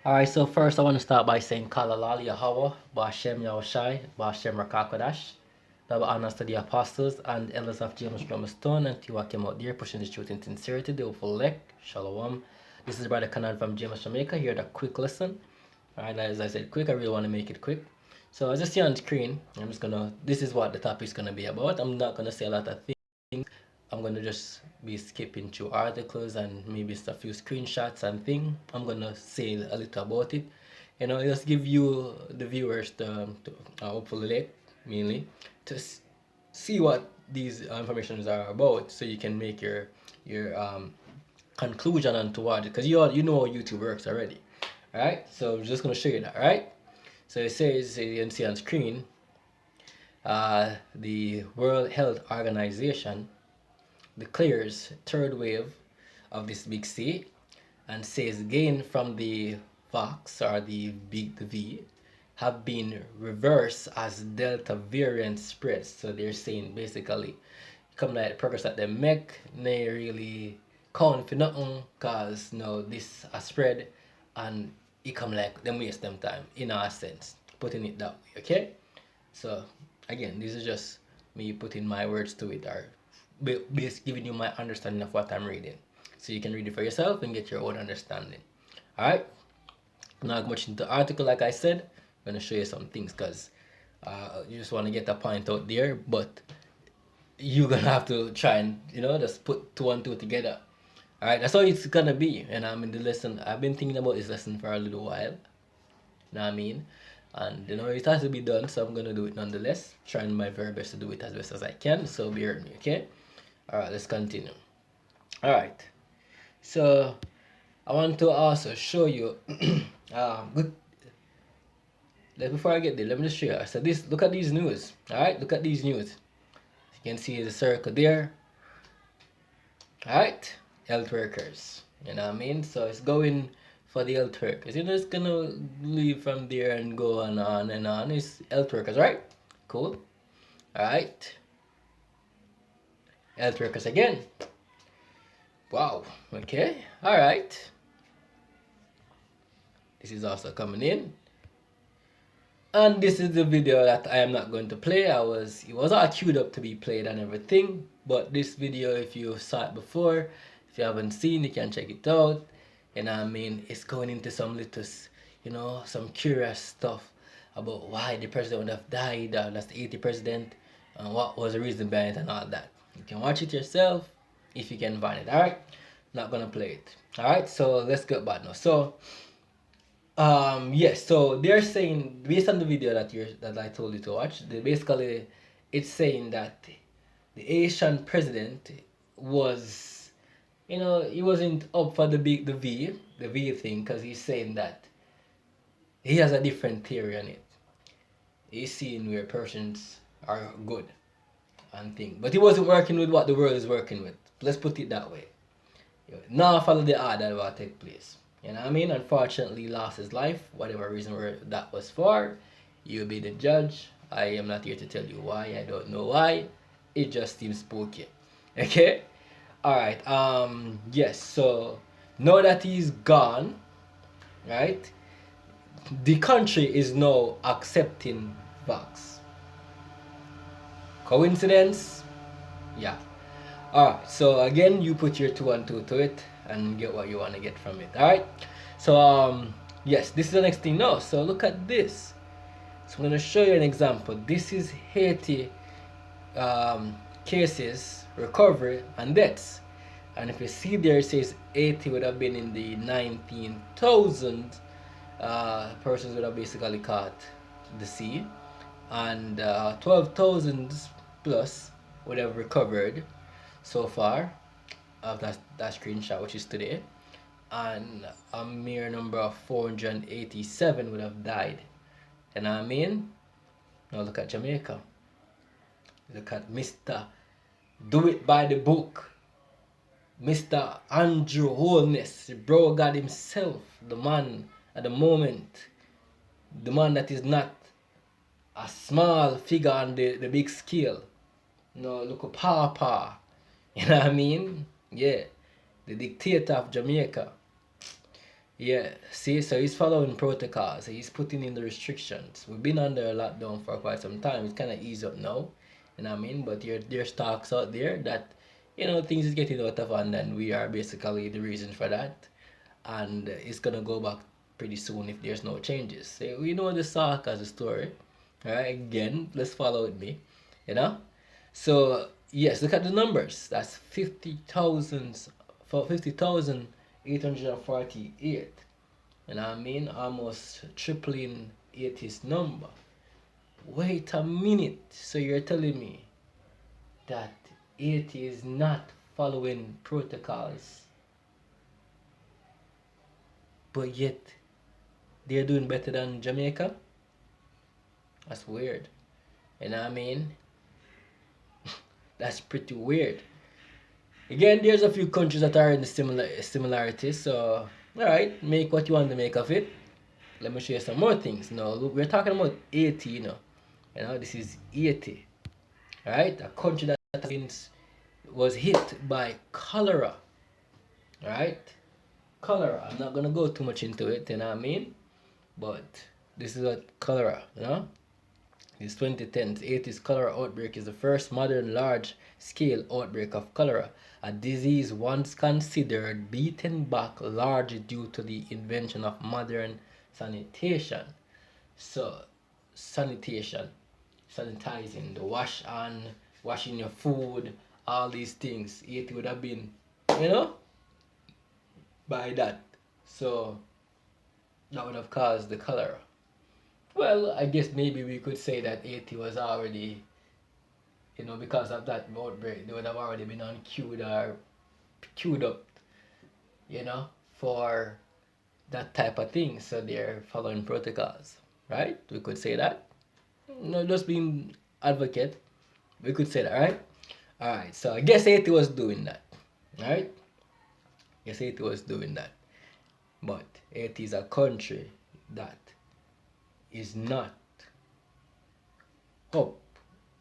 Alright, so first I want to start by saying Kalalal Yahweh, Bashem Yahushai, Bashem Rakakodash. Double honors to the apostles and elders of James from Stone and Tiwa came out there pushing the truth in sincerity, the full lek, Shalom. This is Brother Kanan from James, Jamaica. Here the quick lesson. Alright, as I said quick, I really want to make it quick. So as you see on screen, this is what the topic is gonna be about. I'm not gonna say a lot of things. I'm gonna just be skipping through articles and maybe just a few screenshots and things. I'm gonna say a little about it. Just give you the viewers to hopefully like, mainly to see what these informations are about, so you can make your conclusion onto what, because you know how YouTube works already. All right, so I'm just gonna show you that. All right, so it says, you can see on screen, the World Health Organization declares third wave of this big C and says gain from the vacc or the V have been reversed as Delta variant spreads. So they're saying basically come like progress that they make, they really count for nothing, cause this a spread and it come like them waste them time in a sense, putting it that way. Okay, so again, this is just me putting my words to it, or basically giving you my understanding of what I'm reading, so you can read it for yourself and get your own understanding. All right, not much into the article. Like I said, I'm gonna show you some things because you just want to get a point out there, but you're gonna have to try and just put two and two together. All right, that's how it's gonna be. And I'm in the lesson. I've been thinking about this lesson for a little while. You know what I mean? And it has to be done, so I'm gonna do it nonetheless. Trying my very best to do it as best as I can. So bear with me, okay? All right, let's continue. All right. So I want to also show you. Good. Before I get there, let me just show you. So look at these news. All right, look at these news. You can see the circle there. All right, health workers. You know what I mean? So it's going for the health workers. You're just gonna leave from there and go on and on. It's health workers, right? Cool. All right. Health workers again. Wow. Okay. All right. This is also coming in. And this is the video that I am not going to play. It was all queued up to be played and everything. But this video, if you saw it before, if you haven't seen, you can check it out. You know what I mean? It's going into some little, some curious stuff about why the president would have died. That's the Haiti president. And what was the reason behind it and all that. You can watch it yourself if you can find it. Alright? Not gonna play it. Alright, so let's get back now. So yes, so they're saying, based on the video that I told you to watch, basically it's saying that the Asian president was, he wasn't up for the V thing, because he's saying that he has a different theory on it. He's seeing where persons are good and thing, but he wasn't working with what the world is working with. Let's put it that way. Now follow the order that will take place. You know what I mean? Unfortunately, lost his life, whatever reason that was for. You be the judge. I am not here to tell you why. I don't know why. It just seems spooky. Okay? Alright, yes, so now that he's gone, right? The country is now accepting vax. Coincidence? Yeah. Alright, so again, you put your two and two to it and get what you want to get from it. Alright, so yes, this is the next thing now. So look at this. So I'm going to show you an example. This is Haiti cases, recovery and deaths. And if you see there, it says Haiti would have been in the 19,000 persons would have basically caught the sea, and 12,000 plus would have recovered so far of that screenshot, which is today, and a mere number of 487 would have died. You know what I mean? Now look at Jamaica. Look at Mr. Do It By the Book, Mr. Andrew Holness, the bro God himself, the man at the moment, the man that is not a small figure on the big scale. No, look at Papa. You know what I mean? Yeah, the dictator of Jamaica. Yeah, see, so he's following protocols. He's putting in the restrictions. We've been under a lockdown for quite some time. It's kind of eased up now, you know what I mean? But there's talks out there that, things is getting out of hand, and we are basically the reason for that. And it's gonna go back pretty soon if there's no changes. So we know the Sark as a story. Alright, again, let's follow with me, you know? So yes, look at the numbers. That's 50,000 for 50,848. And I mean almost tripling Haiti's number. Wait a minute. So you're telling me that Haiti is not following protocols, but yet they're doing better than Jamaica? That's weird. And I mean, that's pretty weird. Again, there's a few countries that are in the similarities. So, all right, make what you want to make of it. Let me show you some more things. Now, look, we're talking about Haiti, this is Haiti, right? A country that was hit by cholera, right? Cholera. I'm not gonna go too much into it, you know what I mean? But this is what cholera, It's 2010. Haiti's cholera outbreak is the first modern large-scale outbreak of cholera, a disease once considered beaten back largely due to the invention of modern sanitation. So, sanitation, sanitizing, the washing your food, all these things. Haiti would have been, you know, by that. So, that would have caused the cholera. Well, I guess maybe we could say that Haiti was already, because of that outbreak, they would have already been on queued up, for that type of thing. So they're following protocols, right? We could say that. No, just being advocate, we could say that, right? All right. So I guess Haiti was doing that, right? Yes, Haiti was doing that, but Haiti is a country that is not up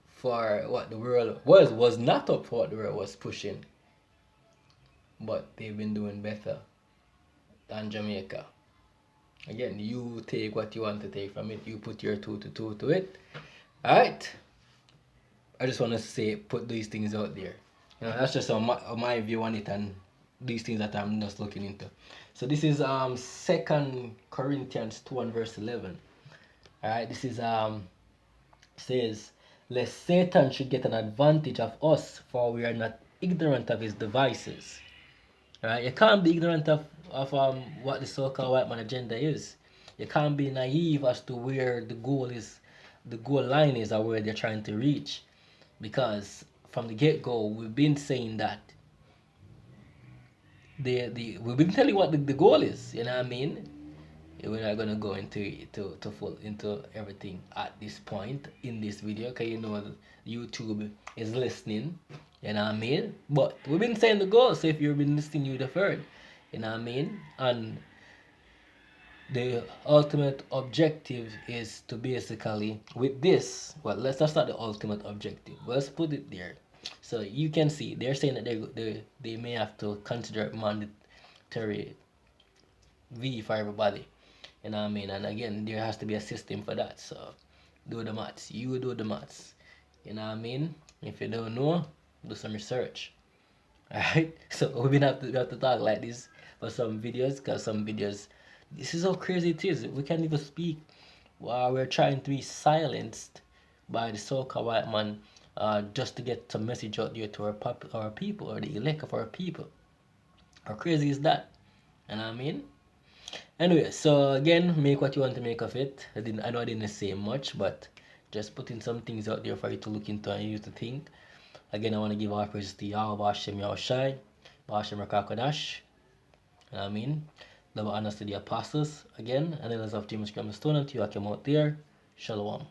for what the world was not up for what the world was pushing, but they've been doing better than Jamaica. Again, you take what you want to take from it. You put your two to it. All right. I just want to say, put these things out there. That's just my view on it, and these things that I'm just looking into. So this is Second Corinthians 2 and verse 11. All right. This is says, lest Satan should get an advantage of us, for we are not ignorant of his devices. Right? You can't be ignorant of what the so-called white man agenda is. You can't be naive as to where the goal line is, or where they're trying to reach. Because from the get-go, we've been saying that we've been telling what the goal is, you know what I mean? We're not gonna go into everything at this point in this video, because YouTube is listening, you know what I mean? But we've been saying the goal, so if you've been listening, you'd have heard, you know what I mean? And the ultimate objective is to basically, with this, well, let's not start the ultimate objective. Let's put it there. So you can see they're saying that they may have to consider mandatory V for everybody. You know what I mean? And again, there has to be a system for that. So do the maths. You do the maths. You know what I mean? If you don't know, do some research. Alright? So we have to talk like this for some videos, because some videos, this is how crazy it is. We can't even speak while we're trying to be silenced by the so-called white man, just to get some message out there to our people, or the elect of our people. How crazy is that? You know what I mean? Anyway, so again, make what you want to make of it. I know I didn't say much, but just putting some things out there for you to look into and you to think. Again, I want to give all praise to Yahweh Hashem Yahushai, Hashem Rakakodash. You know what I mean? Love and honor to the apostles again, and the of James Graham Stone, and to you came out there. Shalom.